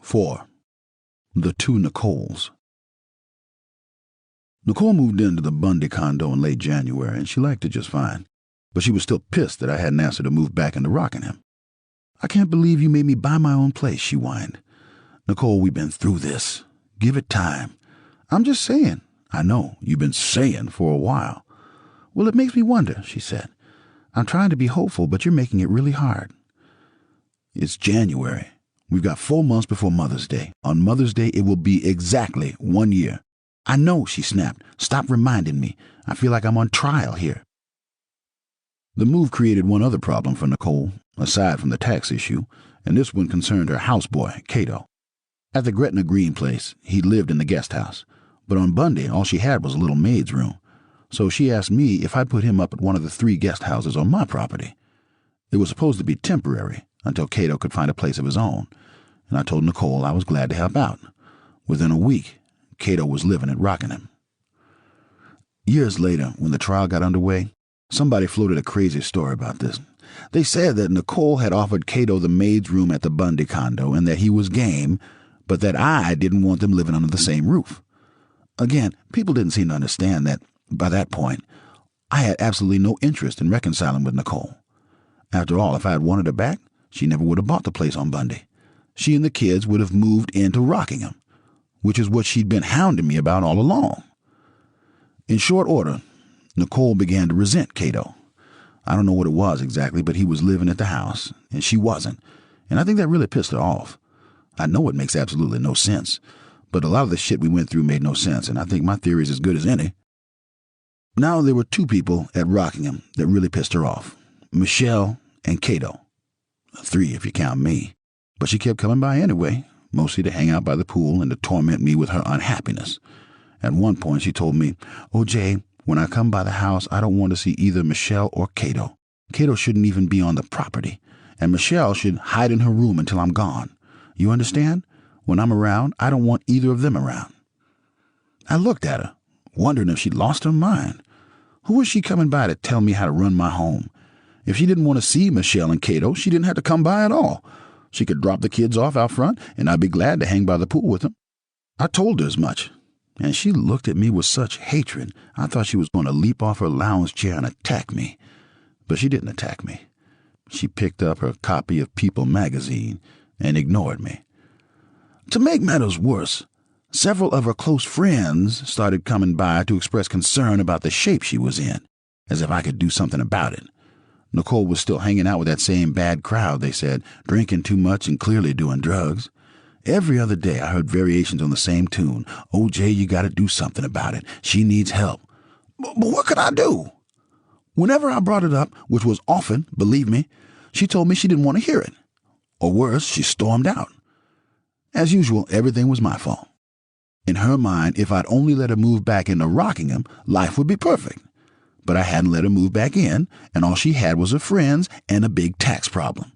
4. The two Nicoles. Nicole moved into the Bundy condo in late January, and she liked it just fine, but she was still pissed that I hadn't asked her to move back into Rockingham. "I can't believe you made me buy my own place," she whined. "Nicole, we've been through this. Give it time." "I'm just saying." "I know, you've been saying for a while." "Well, it makes me wonder," she said. "I'm trying to be hopeful, but you're making it really hard." "It's January. We've got 4 months before Mother's Day. On Mother's Day, it will be exactly 1 year. "I know," she snapped. "Stop reminding me. I feel like I'm on trial here." The move created one other problem for Nicole, aside from the tax issue, and this one concerned her houseboy, Cabo. At the Gretna Green place, he lived in the guest house, but on Bundy, all she had was a little maid's room, so she asked me if I'd put him up at one of the 3 guest houses on my property. It was supposed to be temporary, until Cabo could find a place of his own, and I told Nicole I was glad to help out. Within a week, Cabo was living at Rockingham. Years later, when the trial got underway, somebody floated a crazy story about this. They said that Nicole had offered Cabo the maid's room at the Bundy condo and that he was game, but that I didn't want them living under the same roof. Again, people didn't seem to understand that, by that point, I had absolutely no interest in reconciling with Nicole. After all, if I had wanted her back, she never would have bought the place on Bundy. She and the kids would have moved into Rockingham, which is what she'd been hounding me about all along. In short order, Nicole began to resent Cabo. I don't know what it was exactly, but he was living at the house, and she wasn't, and I think that really pissed her off. I know it makes absolutely no sense, but a lot of the shit we went through made no sense, and I think my theory is as good as any. Now there were 2 people at Rockingham that really pissed her off, Michelle and Cabo. 3 if you count me. But she kept coming by anyway, mostly to hang out by the pool and to torment me with her unhappiness. At one point she told me, "Oh, Jay, when I come by the house, I don't want to see either Michelle or Cabo. Cabo shouldn't even be on the property, and Michelle should hide in her room until I'm gone. You understand? When I'm around, I don't want either of them around." I looked at her, wondering if she'd lost her mind. Who was she coming by to tell me how to run my home? If she didn't want to see Michelle and Cabo, she didn't have to come by at all. She could drop the kids off out front, and I'd be glad to hang by the pool with them. I told her as much, and she looked at me with such hatred I thought she was going to leap off her lounge chair and attack me. But she didn't attack me. She picked up her copy of People magazine and ignored me. To make matters worse, several of her close friends started coming by to express concern about the shape she was in, as if I could do something about it. Nicole was still hanging out with that same bad crowd, they said, drinking too much and clearly doing drugs. Every other day I heard variations on the same tune. "Oh, Jay, you got to do something about it. She needs help." But what could I do? Whenever I brought it up, which was often, believe me, she told me she didn't want to hear it. Or worse, she stormed out. As usual, everything was my fault. In her mind, if I'd only let her move back into Rockingham, life would be perfect. But I hadn't let her move back in, and all she had was her friends and a big tax problem.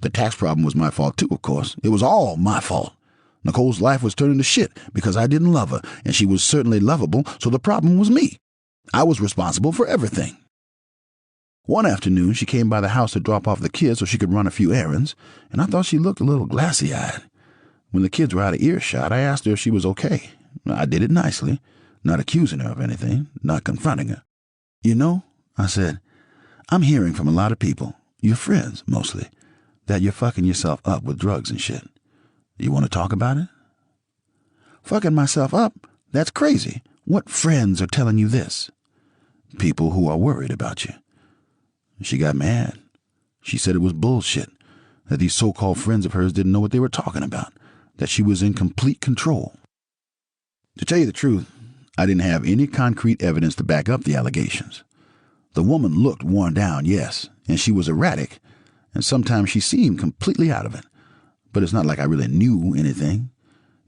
The tax problem was my fault too, of course. It was all my fault. Nicole's life was turning to shit because I didn't love her, and she was certainly lovable, so the problem was me. I was responsible for everything. One afternoon, she came by the house to drop off the kids so she could run a few errands, and I thought she looked a little glassy-eyed. When the kids were out of earshot, I asked her if she was okay. I did it nicely, not accusing her of anything, not confronting her. "You know," I said, "I'm hearing from a lot of people, your friends mostly, that you're fucking yourself up with drugs and shit. You want to talk about it?" "Fucking myself up? That's crazy. What friends are telling you this?" "People who are worried about you." She got mad. She said it was bullshit, that these so-called friends of hers didn't know what they were talking about, that she was in complete control. To tell you the truth, I didn't have any concrete evidence to back up the allegations. The woman looked worn down, yes, and she was erratic, and sometimes she seemed completely out of it. But it's not like I really knew anything.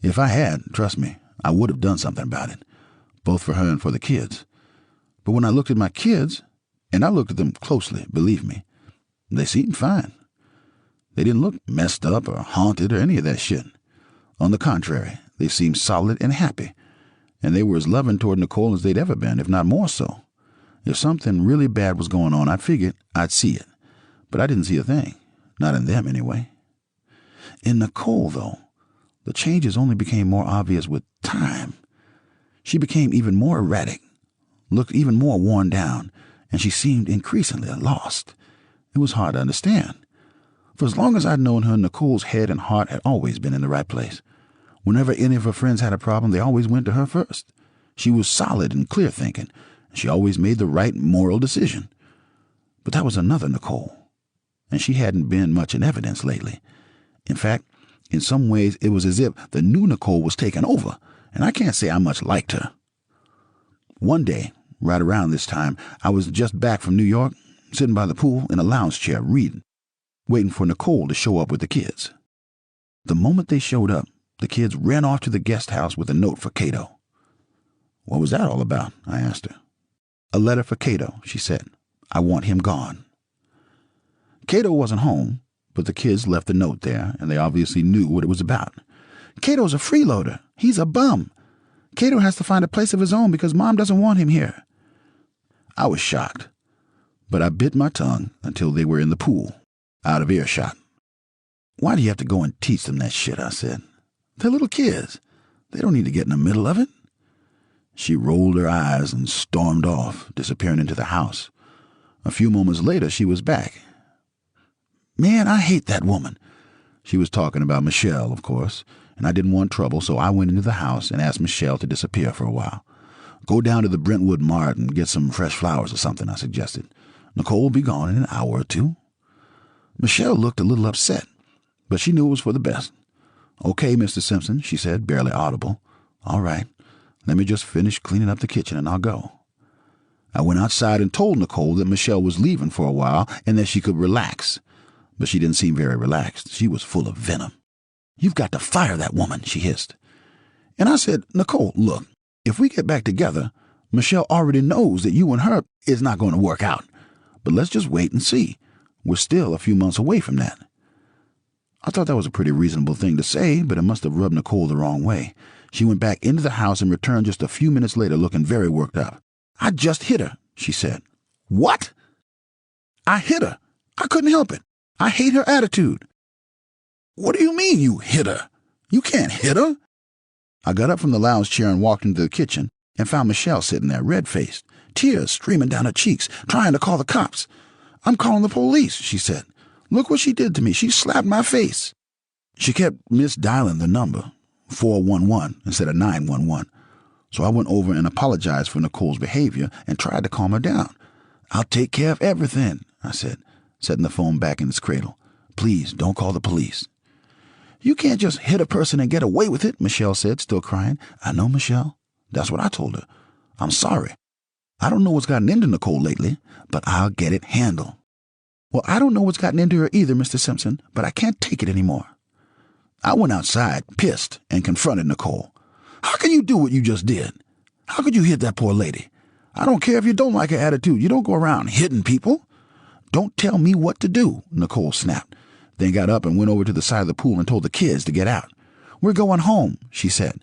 If I had, trust me, I would have done something about it, both for her and for the kids. But when I looked at my kids, and I looked at them closely, believe me, they seemed fine. They didn't look messed up or haunted or any of that shit. On the contrary, they seemed solid and happy, and they were as loving toward Nicole as they'd ever been, if not more so. If something really bad was going on, I figured I'd see it. But I didn't see a thing. Not in them, anyway. In Nicole, though, The changes only became more obvious with time. She became even more erratic, looked even more worn down, and she seemed increasingly lost. It was hard to understand. For as long as I'd known her, Nicole's head and heart had always been in the right place. Whenever any of her friends had a problem, they always went to her first. She was solid and clear-thinking, and she always made the right moral decision. But that was another Nicole, and she hadn't been much in evidence lately. In fact, in some ways it was as if the new Nicole was taking over, and I can't say I much liked her. One day, right around this time, I was just back from New York, sitting by the pool in a lounge chair reading, waiting for Nicole to show up with the kids. The moment they showed up, the kids ran off to the guest house with a note for Cato. "What was that all about?" I asked her. "A letter for Cato," she said. "I want him gone." Cato wasn't home, but the kids left the note there, and they obviously knew what it was about. "Cato's a freeloader. He's a bum. Cato has to find a place of his own because Mom doesn't want him here." I was shocked, but I bit my tongue until they were in the pool, out of earshot. "Why do you have to go and teach them that shit?" I said. "They're little kids. They don't need to get in the middle of it." She rolled her eyes and stormed off, disappearing into the house. A few moments later, she was back. "Man, I hate that woman." She was talking about Michelle, of course, and I didn't want trouble, so I went into the house and asked Michelle to disappear for a while. "Go down to the Brentwood Mart and get some fresh flowers or something," I suggested. "Nicole will be gone in an hour or two." Michelle looked a little upset, but she knew it was for the best. "Okay, Mr. Simpson," she said, barely audible. "All right. Let me just finish cleaning up the kitchen and I'll go." I went outside and told Nicole that Michelle was leaving for a while and that she could relax. But she didn't seem very relaxed. She was full of venom. "You've got to fire that woman," she hissed. And I said, "Nicole, look, if we get back together, Michelle already knows that you and her is not going to work out. But let's just wait and see. We're still a few months away from that." I thought that was a pretty reasonable thing to say, but it must have rubbed Nicole the wrong way. She went back into the house and returned just a few minutes later looking very worked up. "I just hit her," she said. "What?" "I hit her. I couldn't help it. I hate her attitude." "What do you mean you hit her? You can't hit her." I got up from the lounge chair and walked into the kitchen and found Michelle sitting there red-faced, tears streaming down her cheeks, trying to call the cops. "I'm calling the police," she said. "Look what she did to me. She slapped my face." She kept misdialing the number, 411 instead of 911. So I went over and apologized for Nicole's behavior and tried to calm her down. "I'll take care of everything," I said, setting the phone back in its cradle. "Please don't call the police." "You can't just hit a person and get away with it," Michelle said, still crying. "I know, Michelle. That's what I told her. I'm sorry. I don't know what's gotten into Nicole lately, but I'll get it handled." "Well, I don't know what's gotten into her either, Mr. Simpson, but I can't take it anymore." I went outside, pissed, and confronted Nicole. "How can you do what you just did? How could you hit that poor lady? I don't care if you don't like her attitude. You don't go around hitting people." "Don't tell me what to do," Nicole snapped, then got up and went over to the side of the pool and told the kids to get out. "We're going home," she said.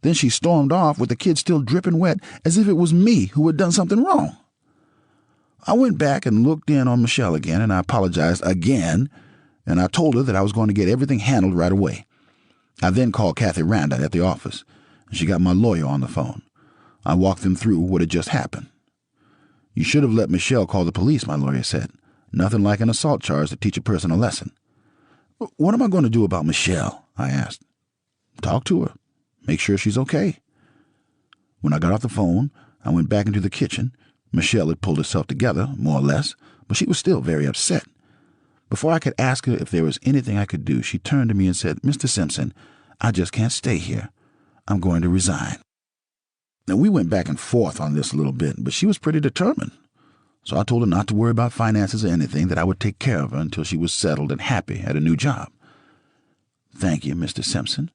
Then she stormed off with the kids still dripping wet as if it was me who had done something wrong. I went back and looked in on Michelle again, and I apologized again, and I told her that I was going to get everything handled right away. I then called Kathy Randa at the office, and she got my lawyer on the phone. I walked them through what had just happened. "You should have let Michelle call the police," my lawyer said. "Nothing like an assault charge to teach a person a lesson." "What am I going to do about Michelle?" I asked. "Talk to her. Make sure she's okay." When I got off the phone, I went back into the kitchen. Michelle had pulled herself together, more or less, but she was still very upset. Before I could ask her if there was anything I could do, she turned to me and said, "Mr. Simpson, I just can't stay here. I'm going to resign." Now, we went back and forth on this a little bit, but she was pretty determined. So I told her not to worry about finances or anything, that I would take care of her until she was settled and happy at a new job. "Thank you, Mr. Simpson.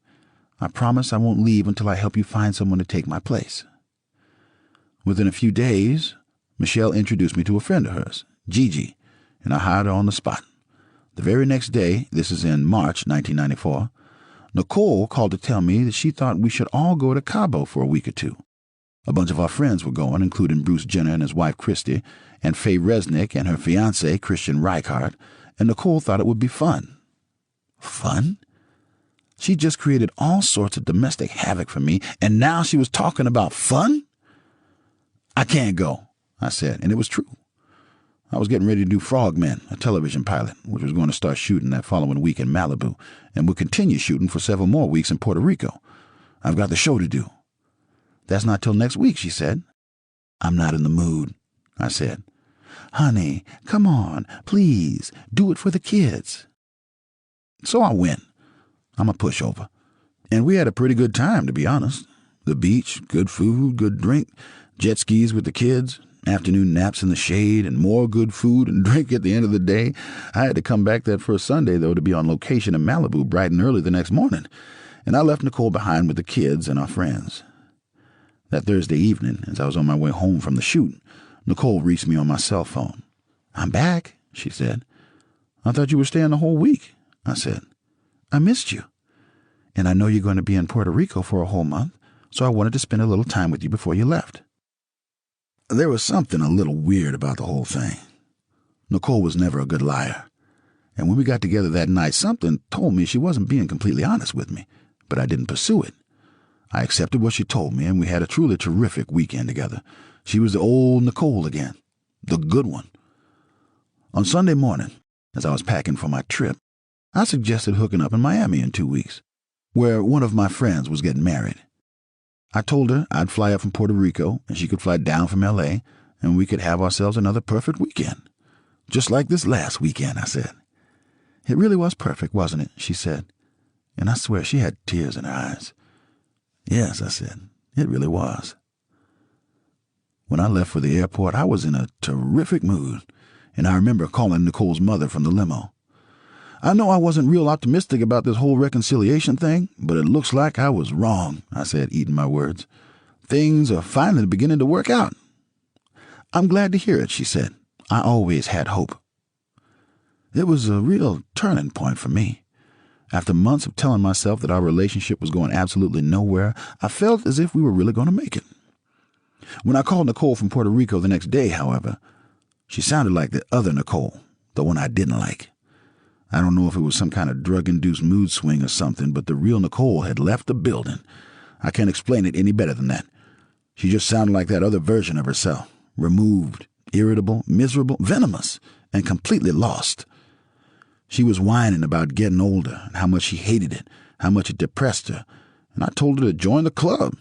I promise I won't leave until I help you find someone to take my place." Within a few days, Michelle introduced me to a friend of hers, Gigi, and I hired her on the spot. The very next day, this is in March 1994, Nicole called to tell me that she thought we should all go to Cabo for a week or two. A bunch of our friends were going, including Bruce Jenner and his wife Christy, and Faye Resnick and her fiancé Christian Reichardt, and Nicole thought it would be fun. Fun? She just created all sorts of domestic havoc for me, and now she was talking about fun? I can't go, I said, and it was true. I was getting ready to do Frogmen, a television pilot, which was going to start shooting that following week in Malibu, and would continue shooting for several more weeks in Puerto Rico. I've got the show to do. That's not till next week, she said. I'm not in the mood, I said. Honey, come on, please, do it for the kids. So I went. I'm a pushover. And we had a pretty good time, to be honest. The beach, good food, good drink, jet skis with the kids, afternoon naps in the shade, and more good food and drink at the end of the day. I had to come back that first Sunday, though, to be on location in Malibu bright and early the next morning, and I left Nicole behind with the kids and our friends. That Thursday evening, as I was on my way home from the shoot, Nicole reached me on my cell phone. I'm back, she said. I thought you were staying the whole week, I said. I missed you. And I know you're going to be in Puerto Rico for a whole month, so I wanted to spend a little time with you before you left. There was something a little weird about the whole thing. Nicole was never a good liar. And when we got together that night, something told me she wasn't being completely honest with me, but I didn't pursue it. I accepted what she told me, and we had a truly terrific weekend together. She was the old Nicole again, the good one. On Sunday morning, as I was packing for my trip, I suggested hooking up in Miami in 2 weeks, where one of my friends was getting married. I told her I'd fly up from Puerto Rico, and she could fly down from L.A., and we could have ourselves another perfect weekend. Just like this last weekend, I said. It really was perfect, wasn't it? She said. And I swear she had tears in her eyes. Yes, I said, it really was. When I left for the airport, I was in a terrific mood, and I remember calling Nicole's mother from the limo. I know I wasn't real optimistic about this whole reconciliation thing, but it looks like I was wrong, I said, eating my words. Things are finally beginning to work out. I'm glad to hear it, she said. I always had hope. It was a real turning point for me. After months of telling myself that our relationship was going absolutely nowhere, I felt as if we were really going to make it. When I called Nicole from Puerto Rico the next day, however, she sounded like the other Nicole, the one I didn't like. I don't know if it was some kind of drug-induced mood swing or something, but the real Nicole had left the building. I can't explain it any better than that. She just sounded like that other version of herself, removed, irritable, miserable, venomous, and completely lost. She was whining about getting older and how much she hated it, how much it depressed her, and I told her to join the club.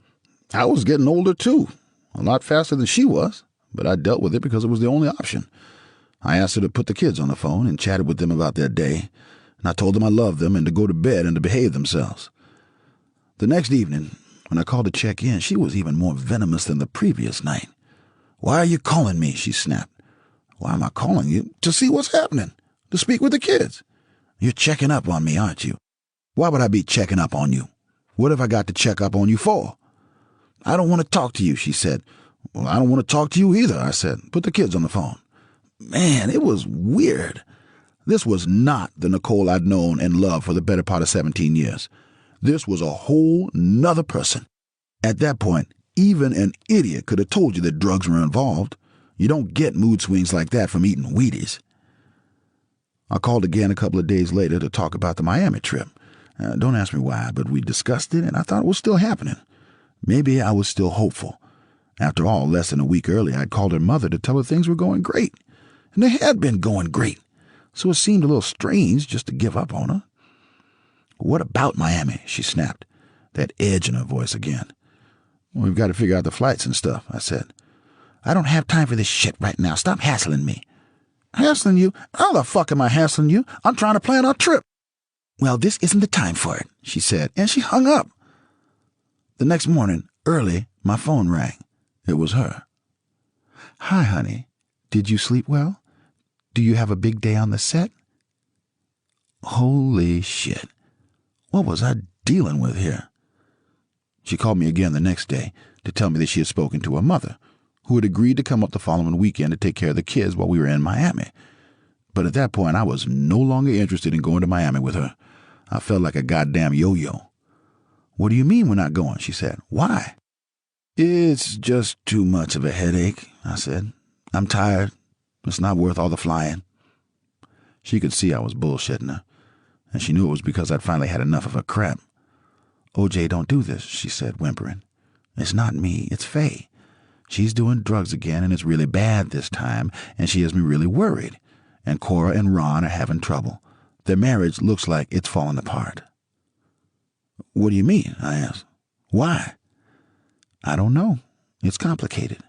I was getting older too, a lot faster than she was, but I dealt with it because it was the only option. I asked her to put the kids on the phone and chatted with them about their day, and I told them I loved them and to go to bed and to behave themselves. The next evening, when I called to check in, she was even more venomous than the previous night. Why are you calling me? She snapped. Why am I calling you? To see what's happening, to speak with the kids. You're checking up on me, aren't you? Why would I be checking up on you? What have I got to check up on you for? I don't want to talk to you, she said. Well, I don't want to talk to you either, I said. Put the kids on the phone. Man, it was weird. This was not the Nicole I'd known and loved for the better part of 17 years. This was a whole nother person. At that point, even an idiot could have told you that drugs were involved. You don't get mood swings like that from eating Wheaties. I called again a couple of days later to talk about the Miami trip. Don't ask me why, but we discussed it, and I thought it was still happening. Maybe I was still hopeful. After all, less than a week earlier, I'd called her mother to tell her things were going great. And they had been going great, so it seemed a little strange just to give up on her. What about Miami? She snapped, that edge in her voice again. Well, we've got to figure out the flights and stuff, I said. I don't have time for this shit right now. Stop hassling me. Hassling you? How the fuck am I hassling you? I'm trying to plan our trip. Well, this isn't the time for it, she said, and she hung up. The next morning, early, my phone rang. It was her. Hi, honey. Did you sleep well? Do you have a big day on the set? Holy shit. What was I dealing with here? She called me again the next day to tell me that she had spoken to her mother, who had agreed to come up the following weekend to take care of the kids while we were in Miami. But at that point, I was no longer interested in going to Miami with her. I felt like a goddamn yo-yo. What do you mean we're not going? She said. Why? It's just too much of a headache, I said. I'm tired. It's not worth all the flying. She could see I was bullshitting her, and she knew it was because I'd finally had enough of her crap. "OJ, don't do this," she said, whimpering. "It's not me, it's Faye. She's doing drugs again, and it's really bad this time, and she has me really worried. And Cora and Ron are having trouble. Their marriage looks like it's falling apart." "What do you mean?" I asked. "Why?" "I don't know. It's complicated."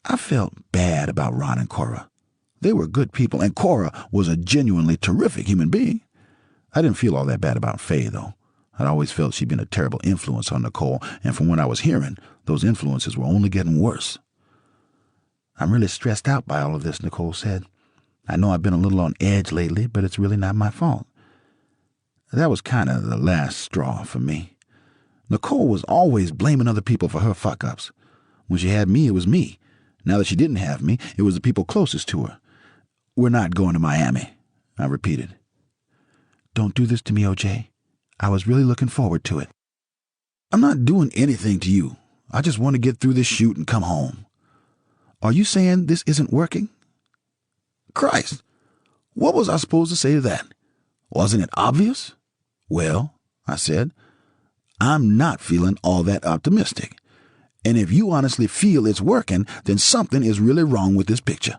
I felt bad about Ron and Cora. They were good people, and Cora was a genuinely terrific human being. I didn't feel all that bad about Faye, though. I'd always felt she'd been a terrible influence on Nicole, and from what I was hearing, those influences were only getting worse. "I'm really stressed out by all of this," Nicole said. "I know I've been a little on edge lately, but it's really not my fault." That was kind of the last straw for me. Nicole was always blaming other people for her fuck-ups. When she had me, it was me. Now that she didn't have me, it was the people closest to her. "We're not going to Miami," I repeated. "Don't do this to me, OJ. I was really looking forward to it." "I'm not doing anything to you. I just want to get through this shoot and come home." "Are you saying this isn't working?" Christ, what was I supposed to say to that? Wasn't it obvious? "Well," I said, "I'm not feeling all that optimistic. And if you honestly feel it's working, then something is really wrong with this picture."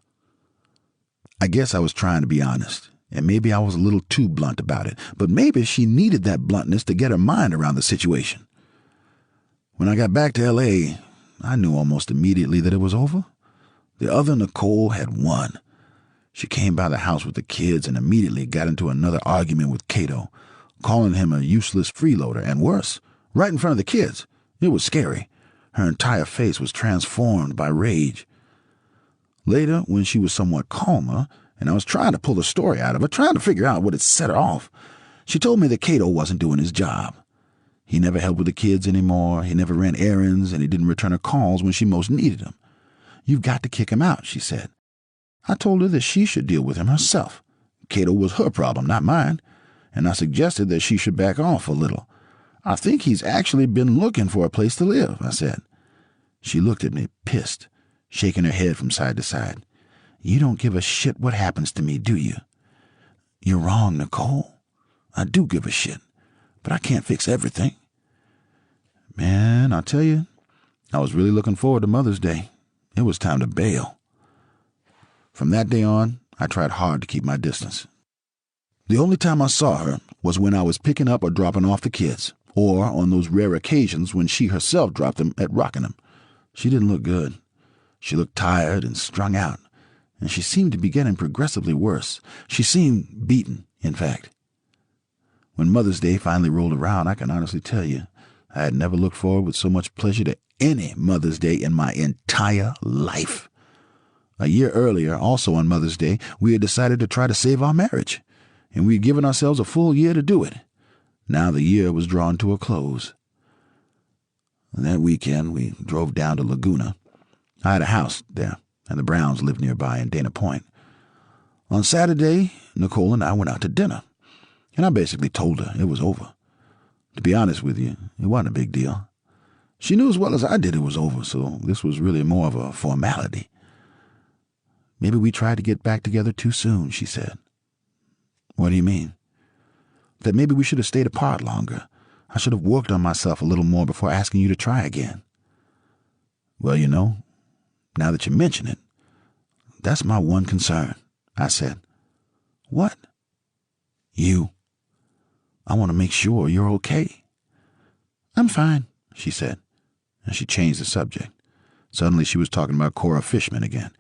I guess I was trying to be honest, and maybe I was a little too blunt about it, but maybe she needed that bluntness to get her mind around the situation. When I got back to L.A., I knew almost immediately that it was over. The other Nicole had won. She came by the house with the kids and immediately got into another argument with Cabo, calling him a useless freeloader, and worse, right in front of the kids. It was scary. Her entire face was transformed by rage. Later, when she was somewhat calmer, and I was trying to pull the story out of her, trying to figure out what had set her off, she told me that Cabo wasn't doing his job. He never helped with the kids anymore, he never ran errands, and he didn't return her calls when she most needed him. "You've got to kick him out," she said. I told her that she should deal with him herself. Cabo was her problem, not mine, and I suggested that she should back off a little. "I think he's actually been looking for a place to live," I said. She looked at me, pissed, shaking her head from side to side. "You don't give a shit what happens to me, do you?" "You're wrong, Nicole. I do give a shit, but I can't fix everything." Man, I'll tell you, I was really looking forward to Mother's Day. It was time to bail. From that day on, I tried hard to keep my distance. The only time I saw her was when I was picking up or dropping off the kids, or on those rare occasions when she herself dropped them at Rockingham. She didn't look good. She looked tired and strung out, and she seemed to be getting progressively worse. She seemed beaten, in fact. When Mother's Day finally rolled around, I can honestly tell you, I had never looked forward with so much pleasure to any Mother's Day in my entire life. A year earlier, also on Mother's Day, we had decided to try to save our marriage, and we had given ourselves a full year to do it. Now the year was drawing to a close. That weekend, we drove down to Laguna. I had a house there, and the Browns lived nearby in Dana Point. On Saturday, Nicole and I went out to dinner, and I basically told her it was over. To be honest with you, it wasn't a big deal. She knew as well as I did it was over, so this was really more of a formality. "Maybe we tried to get back together too soon," she said. "What do you mean?" "That maybe we should have stayed apart longer. I should have worked on myself a little more before asking you to try again." "Well, you know, now that you mention it, that's my one concern," I said. "What?" "You. I want to make sure you're okay." "I'm fine," she said, and she changed the subject. Suddenly she was talking about Cora Fishman again,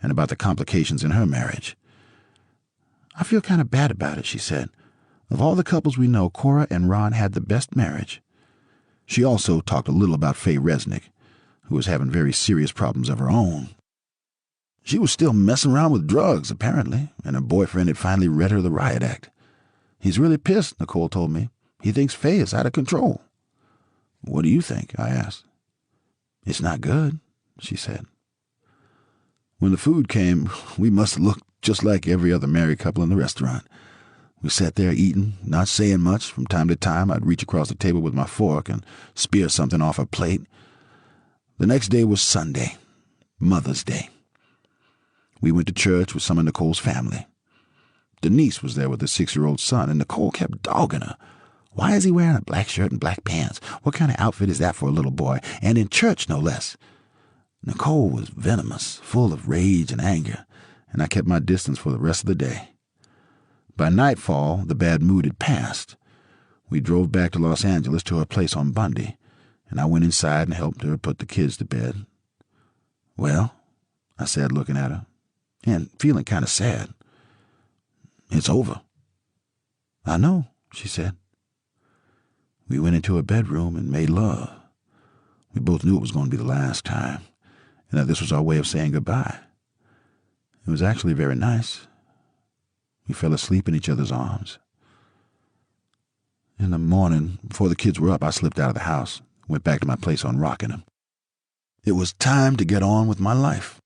and about the complications in her marriage. "I feel kind of bad about it," she said. "Of all the couples we know, Cora and Ron had the best marriage." She also talked a little about Faye Resnick, who was having very serious problems of her own. She was still messing around with drugs, apparently, and her boyfriend had finally read her the riot act. "He's really pissed," Nicole told me. "He thinks Faye is out of control." "What do you think?" I asked. "It's not good," she said. When the food came, we must have looked just like every other married couple in the restaurant. We sat there eating, not saying much. From time to time, I'd reach across the table with my fork and spear something off her plate. The next day was Sunday, Mother's Day. We went to church with some of Nicole's family. Denise was there with her 6-year-old son, and Nicole kept dogging her. Why is he wearing a black shirt and black pants? What kind of outfit is that for a little boy? And in church, no less. Nicole was venomous, full of rage and anger, and I kept my distance for the rest of the day. By nightfall, the bad mood had passed. We drove back to Los Angeles to her place on Bundy, and I went inside and helped her put the kids to bed. "Well," I said, looking at her, and feeling kind of sad. "It's over." "I know," she said. We went into her bedroom and made love. We both knew it was going to be the last time, and that this was our way of saying goodbye. It was actually very nice. We fell asleep in each other's arms. In the morning, before the kids were up, I slipped out of the house, went back to my place on Rockingham. It was time to get on with my life.